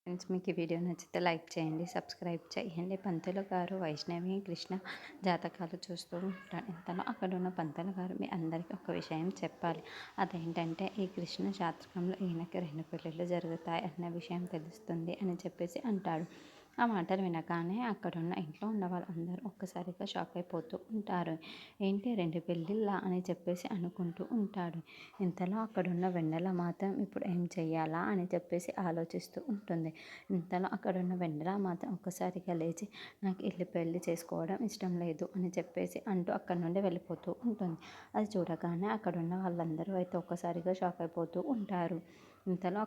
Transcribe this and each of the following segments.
Friends, మీకు ఈ video నచ్చితే లైక్ చేయండి, సబ్స్క్రైబ్ చేయండి. పంతులు గారు వైష్ణవి కృష్ణ జాతకాలు చూస్తూ ఉంటాడు. ఇంతలో అక్కడున్న పంతులు గారు మీ అందరికీ ఒక విషయం చెప్పాలి. అదేంటంటే ఈ కృష్ణ జాతకంలో ఈయనకి 2 పెళ్ళిళ్ళు జరుగుతాయి అన్న విషయం తెలుస్తుంది అని చెప్పేసి అంటాడు. ఆ మాటలు వినగానే అక్కడున్న ఇంట్లో ఉన్న వాళ్ళందరూ ఒక్కసారిగా షాక్ అయిపోతూ ఉంటారు. ఏంటి 2 పెళ్ళిళ్ళా అని చెప్పేసి అనుకుంటూ ఉంటాడు. ఇంతలో అక్కడున్న వెన్నెల మాత్రం ఇప్పుడు ఏం చెయ్యాలా అని చెప్పేసి ఆలోచిస్తూ ఉంటుంది. ఇంతలో అక్కడున్న వెన్నెల మాత్రం ఒక్కసారిగా లేచి నాకు ఇల్లు పెళ్లి చేసుకోవడం ఇష్టం లేదు అని చెప్పేసి అంటూ అక్కడి నుండి వెళ్ళిపోతూ ఉంటుంది. అది చూడగానే అక్కడున్న వాళ్ళందరూ అయితే ఒక్కసారిగా షాక్ అయిపోతూ ఉంటారు. ఇంతలో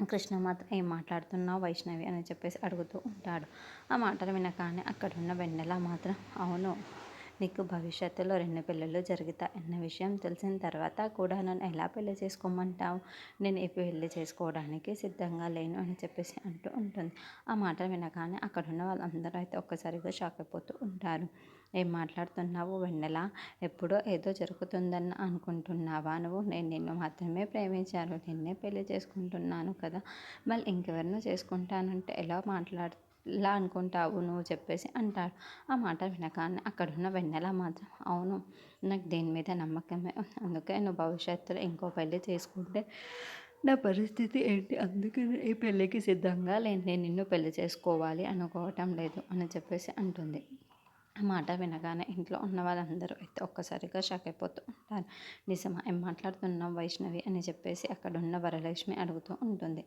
కృష్ణ మాత్రం ఏం మాట్లాడుతున్నావు వైష్ణవి అని చెప్పేసి అడుగుతూ ఉంటాడు. ఆ మాటలు వినగానే అక్కడున్న వెన్నెల మాత్రం అవును, నీకు భవిష్యత్తులో 2 పెళ్ళిళ్ళు జరుగుతాయి అన్న విషయం తెలిసిన తర్వాత కూడా నన్ను ఎలా పెళ్లి చేసుకోమంటావు? నేను ఈ పెళ్లి చేసుకోవడానికి సిద్ధంగా లేను అని చెప్పేసి అంటూ ఉంటుంది. ఆ మాటలు వినగానే అక్కడున్న వాళ్ళందరూ అయితే ఒక్కసారిగా షాక్ అయిపోతూ ఉంటారు. ఏం మాట్లాడుతున్నావు వెన్నెల? ఎప్పుడో ఏదో జరుగుతుందని అనుకుంటున్నావా నువ్వు? నేను నిన్ను మాత్రమే ప్రేమించాను, నిన్నే పెళ్లి చేసుకుంటున్నాను కదా, మళ్ళీ ఇంకెవరినో చేసుకుంటానంటే ఎలా అనుకుంటావు నువ్వు చెప్పేసి అంటాడు. ఆ మాట వినగానే అక్కడున్న వెన్నెల మాత్రం అవును, నాకు దేని మీద నమ్మకమే ఉంది, అందుకే నువ్వు భవిష్యత్తులో ఇంకో పెళ్ళి చేసుకుంటే నా పరిస్థితి ఏంటి, అందుకే నేను ఈ పెళ్ళికి సిద్ధంగా లేను, నేను నిన్ను పెళ్లి చేసుకోవాలి అనుకోవటం లేదు అని చెప్పేసి అంటుంది. ఆ మాట వినగానే ఇంట్లో ఉన్న వాళ్ళందరూ అయితే ఒక్కసారిగా షాక్ అయిపోతూ ఉంటారు. నిజమా? ఏం మాట్లాడుతున్నావు వైష్ణవి అని చెప్పేసి అక్కడున్న వరలక్ష్మి అడుగుతూ ఉంటుంది.